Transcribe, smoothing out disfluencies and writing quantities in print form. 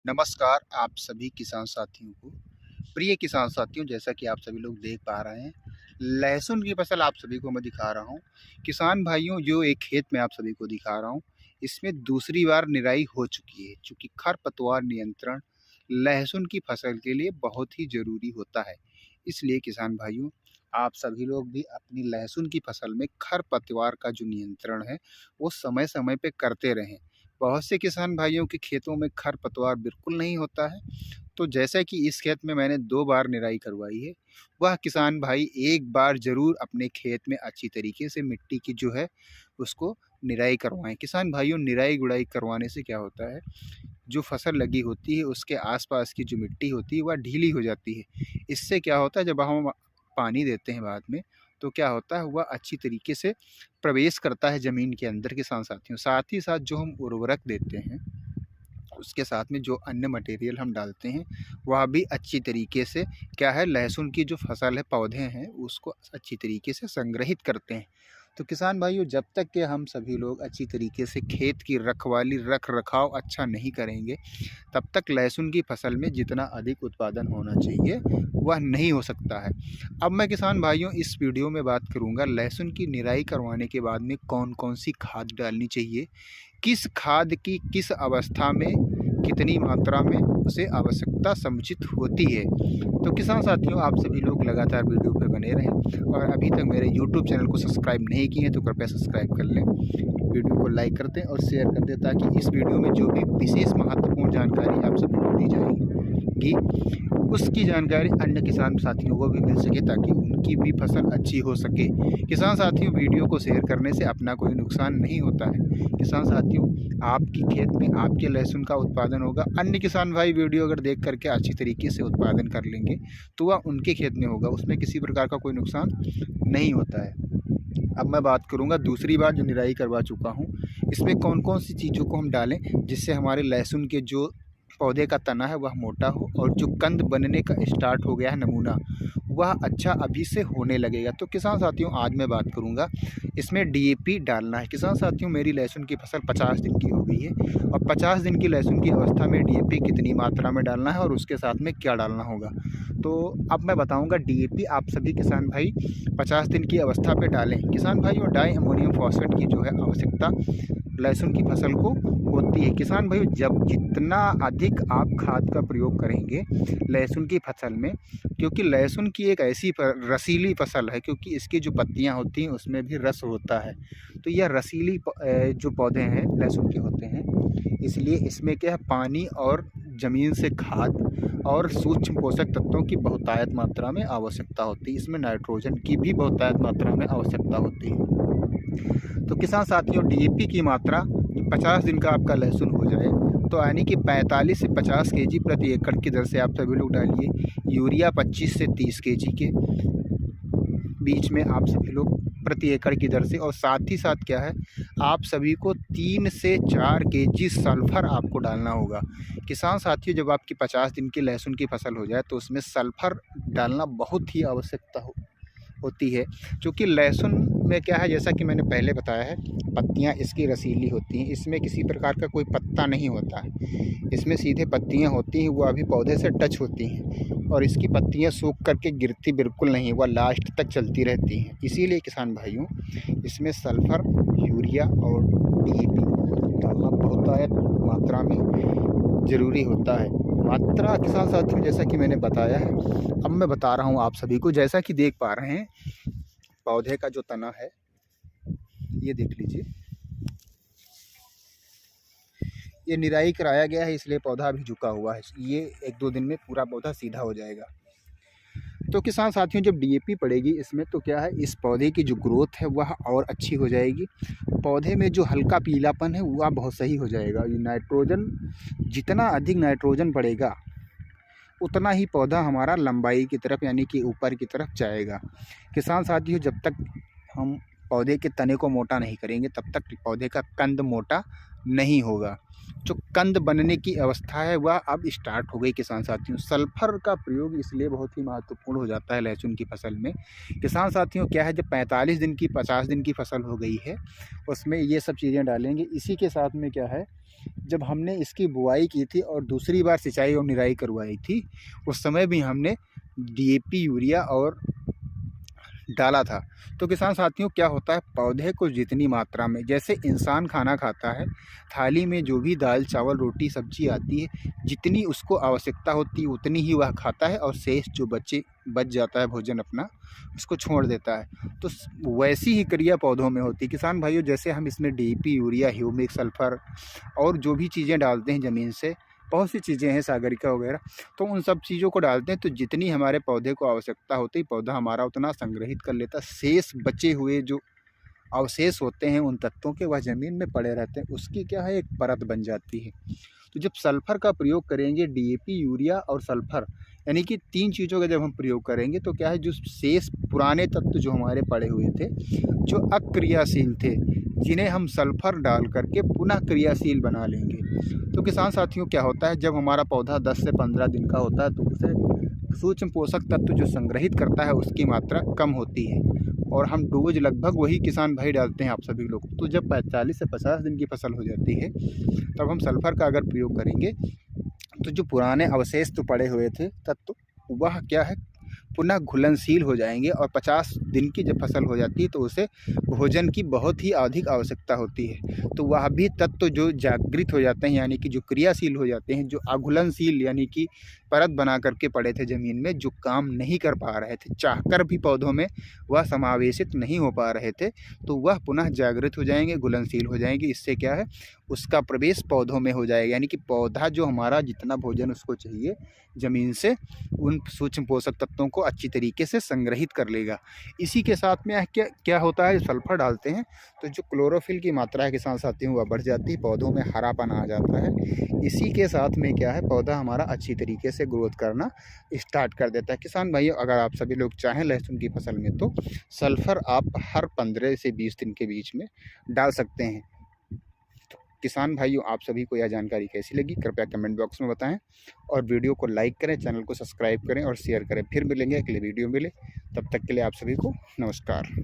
नमस्कार आप सभी किसान साथियों को। प्रिय किसान साथियों, जैसा कि आप सभी लोग देख पा रहे हैं, लहसुन की फसल आप सभी को मैं दिखा रहा हूँ। किसान भाइयों, जो एक खेत में आप सभी को दिखा रहा हूँ, इसमें दूसरी बार निराई हो चुकी है। चूँकि खरपतवार नियंत्रण लहसुन की फसल के लिए बहुत ही ज़रूरी होता है। इसलिए किसान भाइयों, आप सभी लोग भी अपनी लहसुन की फसल में खरपतवार का जो नियंत्रण है, वो समय-समय पे करते रहें। बहुत से किसान भाइयों के खेतों में खरपतवार बिल्कुल नहीं होता है। तो जैसा कि इस खेत में मैंने 2 बार निराई करवाई है, वह किसान भाई एक बार ज़रूर अपने खेत में अच्छी तरीके से मिट्टी की जो है उसको निराई करवाएँ। किसान भाइयों, निराई-गुड़ाई करवाने से क्या होता है, जो फसल लगी होती है उसके आस-पास की जो मिट्टी होती है वह ढीली हो जाती है। इससे क्या होता है, जब हम पानी देते हैं बाद में, तो क्या होता है, वह अच्छी तरीके से प्रवेश करता है ज़मीन के अंदर किसान साथियों। साथ ही साथ जो हम उर्वरक देते हैं, उसके साथ में जो अन्य मटेरियल हम डालते हैं, वह भी अच्छी तरीके से क्या है, लहसुन की जो फसल है, पौधे हैं, उसको अच्छी तरीके से संग्रहित करते हैं। तो किसान भाइयों, जब तक कि हम सभी लोग अच्छी तरीके से खेत की रखवाली, रख-रखाव अच्छा नहीं करेंगे, तब तक लहसुन की फसल में जितना अधिक उत्पादन होना चाहिए, वह नहीं हो सकता है। अब मैं किसान भाइयों इस वीडियो में बात करूँगा लहसुन की निराई करवाने के बाद में कौन-कौन सी खाद डालनी चाहिए, किस खाद की किस अवस्था में, कितनी मात्रा में उसे आवश्यकता समुचित होती है। तो किसान साथियों, आप सभी लोग लगातार वीडियो पे बने रहें और अभी तक मेरे यूट्यूब चैनल को सब्सक्राइब नहीं किए हैं तो कृपया सब्सक्राइब कर लें। वीडियो को लाइक कर दें और शेयर कर दें, ताकि इस वीडियो में जो भी विशेष महत्वपूर्ण जानकारी आप सभी को दी जाएगी, उसकी जानकारी अन्य किसान साथियों को भी मिल सके, ताकि उनकी भी फसल अच्छी हो सके। किसान साथियों, वीडियो को शेयर करने से अपना कोई नुकसान नहीं होता है। किसान साथियों, आपकी खेत में आपके लहसुन का उत्पादन होगा, अन्य किसान भाई वीडियो अगर देख करके अच्छी तरीके से उत्पादन कर लेंगे तो वह उनके खेत में होगा, उसमें किसी प्रकार का कोई नुकसान नहीं होता है। अब मैं बात करूंगा दूसरी बार जो निराई करवा चुका हूं, इसमें कौन कौन सी चीज़ों को हम डालें जिससे हमारे लहसुन के जो पौधे का तना है वह मोटा हो, और जो कंद बनने का स्टार्ट हो गया है नमूना, वह अच्छा अभी से होने लगेगा। तो किसान साथियों, आज मैं बात करूंगा इसमें डीएपी डालना है। किसान साथियों, मेरी लहसुन की फसल 50 दिन की हो गई है, और 50 दिन की लहसुन की अवस्था में डीएपी कितनी मात्रा में डालना है और उसके साथ में क्या डालना होगा, तो अब मैं बताऊंगा। डीएपी आप सभी किसान भाई 50 दिन की अवस्था पे डालें। किसान भाइयों, डाई अमोनियम फॉस्फेट की जो है आवश्यकता लहसुन की फसल को होती है। किसान भाइयों, जब जितना अधिक आप खाद का प्रयोग करेंगे लहसुन की फसल में, क्योंकि लहसुन की एक ऐसी रसीली फसल है, क्योंकि इसकी जो पत्तियां होती हैं उसमें भी रस होता है, तो यह रसीली जो पौधे हैं लहसुन के होते हैं, इसलिए इसमें क्या है, पानी और ज़मीन से खाद और सूक्ष्म पोषक तत्वों की बहुतायत मात्रा में आवश्यकता होती है। इसमें नाइट्रोजन की भी बहुतायत मात्रा में आवश्यकता होती है। तो किसान साथियों, डीएपी की मात्रा 50 दिन का आपका लहसुन हो जाए तो यानी कि 45 से 50 केजी प्रति एकड़ की दर से आप सभी लोग डालिए। यूरिया 25 से 30 केजी के बीच में आप सभी लोग प्रति एकड़ की दर से, और साथ ही साथ क्या है, आप सभी को 3 से 4 केजी सल्फर आपको डालना होगा। किसान साथियों, जब आपकी 50 दिन की लहसुन की फसल हो जाए तो उसमें सल्फर डालना बहुत ही आवश्यकता होती है, क्योंकि लहसुन में क्या है, जैसा कि मैंने पहले बताया है, पत्तियां इसकी रसीली होती हैं, इसमें किसी प्रकार का कोई पत्ता नहीं होता है, इसमें सीधे पत्तियां होती हैं, वो अभी पौधे से टच होती हैं, और इसकी पत्तियां सूख करके गिरती बिल्कुल नहीं, वह लास्ट तक चलती रहती हैं। इसीलिए किसान भाइयों, इसमें सल्फर, यूरिया और डीएपी डालना बहुतायत मात्रा में ज़रूरी होता है। मात्रा किसान साथियों, जैसा कि मैंने बताया है, अब मैं बता रहा हूँ आप सभी को। जैसा कि देख पा रहे हैं, पौधे का जो तना है, ये देख लीजिए, ये निराई कराया गया है, इसलिए पौधा अभी झुका हुआ है। ये 1-2 दिन में पूरा पौधा सीधा हो जाएगा। तो किसान साथियों, जब डीएपी पड़ेगी इसमें, तो क्या है, इस पौधे की जो ग्रोथ है वह और अच्छी हो जाएगी। पौधे में जो हल्का पीलापन है वह बहुत सही हो जाएगा। ये नाइट्रोजन, जितना अधिक नाइट्रोजन बढ़ेगा उतना ही पौधा हमारा लंबाई की तरफ यानी कि ऊपर की तरफ जाएगा। किसान साथियों, जब तक हम पौधे के तने को मोटा नहीं करेंगे तब तक पौधे का कंद मोटा नहीं होगा। जो कंद बनने की अवस्था है वह अब स्टार्ट हो गई। किसान साथियों, सल्फर का प्रयोग इसलिए बहुत ही महत्वपूर्ण हो जाता है लहसुन की फसल में। किसान साथियों, क्या है, जब 45 दिन की 50 दिन की फसल हो गई है, उसमें ये सब चीज़ें डालेंगे। इसी के साथ में क्या है, जब हमने इसकी बुआई की थी और दूसरी बार सिंचाई और निराई करवाई थी, उस समय भी हमने डीएपी, यूरिया और डाला था। तो किसान साथियों, क्या होता है, पौधे को जितनी मात्रा में, जैसे इंसान खाना खाता है, थाली में जो भी दाल चावल रोटी सब्जी आती है, जितनी उसको आवश्यकता होती है उतनी ही वह खाता है, और शेष जो बच जाता है भोजन अपना, उसको छोड़ देता है। तो वैसी ही क्रिया पौधों में होती है किसान भाइयों। जैसे हम इसमें डीएपी, यूरिया, ह्यूमिक, सल्फर और जो भी चीज़ें डालते हैं ज़मीन से, बहुत सी चीज़ें हैं, सागरिका वगैरह, तो उन सब चीज़ों को डालते हैं, तो जितनी हमारे पौधे को आवश्यकता होती है, पौधा हमारा उतना संग्रहित कर लेता है। शेष बचे हुए जो अवशेष होते हैं उन तत्वों के, वह ज़मीन में पड़े रहते हैं, उसकी क्या है, एक परत बन जाती है। तो जब सल्फ़र का प्रयोग करेंगे, डीएपी, यूरिया और सल्फ़र, यानी कि 3 चीज़ों का जब हम प्रयोग करेंगे, तो क्या है, जो शेष पुराने तत्व जो हमारे पड़े हुए थे, जो अक्रियाशील थे, जिन्हें हम सल्फ़र डाल करके पुनः क्रियाशील बना लेंगे। तो किसान साथियों, क्या होता है, जब हमारा पौधा 10 से 15 दिन का होता है, तो उसे सूक्ष्म पोषक तत्व जो संग्रहित करता है उसकी मात्रा कम होती है, और हम डोज लगभग वही किसान भाई डालते हैं आप सभी लोग। तो जब 45 से 50 दिन की फसल हो जाती है, तब हम सल्फ़र का अगर प्रयोग करेंगे, तो जो पुराने अवशेष तो पड़े हुए थे तत्व, वह क्या है, पुनः घुलनशील हो जाएंगे, और 50 दिन की जब फसल हो जाती है, तो उसे भोजन की बहुत ही अधिक आवश्यकता होती है। तो वह भी तत्व जो जागृत हो जाते हैं, यानी कि जो क्रियाशील हो जाते हैं, जो अघुलनशील यानी कि परत बना करके पड़े थे ज़मीन में, जो काम नहीं कर पा रहे थे, चाहकर भी पौधों में वह समावेशित नहीं हो पा रहे थे, तो वह पुनः जागृत हो जाएंगे, घुलनशील हो जाएंगे। इससे क्या है, उसका प्रवेश पौधों में हो जाएगा, यानी कि पौधा जो हमारा जितना भोजन उसको चाहिए ज़मीन से, उन सूक्ष्म पोषक तत्वों को अच्छी तरीके से संग्रहित कर लेगा। इसी के साथ में क्या क्या होता है, सल्फ़र डालते हैं तो जो क्लोरोफिल की मात्रा है किसान साथियों, वह बढ़ जाती है, पौधों में हरापन आ जाता है। इसी के साथ में क्या है, पौधा हमारा अच्छी तरीके से ग्रोथ करना स्टार्ट कर देता है। किसान भाइयों, अगर आप सभी लोग चाहें लहसुन की फसल में, तो सल्फ़र आप हर 15 से 20 दिन के बीच में डाल सकते हैं। किसान भाइयों, आप सभी को यह जानकारी कैसी लगी, कृपया कमेंट बॉक्स में बताएं, और वीडियो को लाइक करें, चैनल को सब्सक्राइब करें और शेयर करें। फिर मिलेंगे अगले वीडियो में, तब तक के लिए आप सभी को नमस्कार।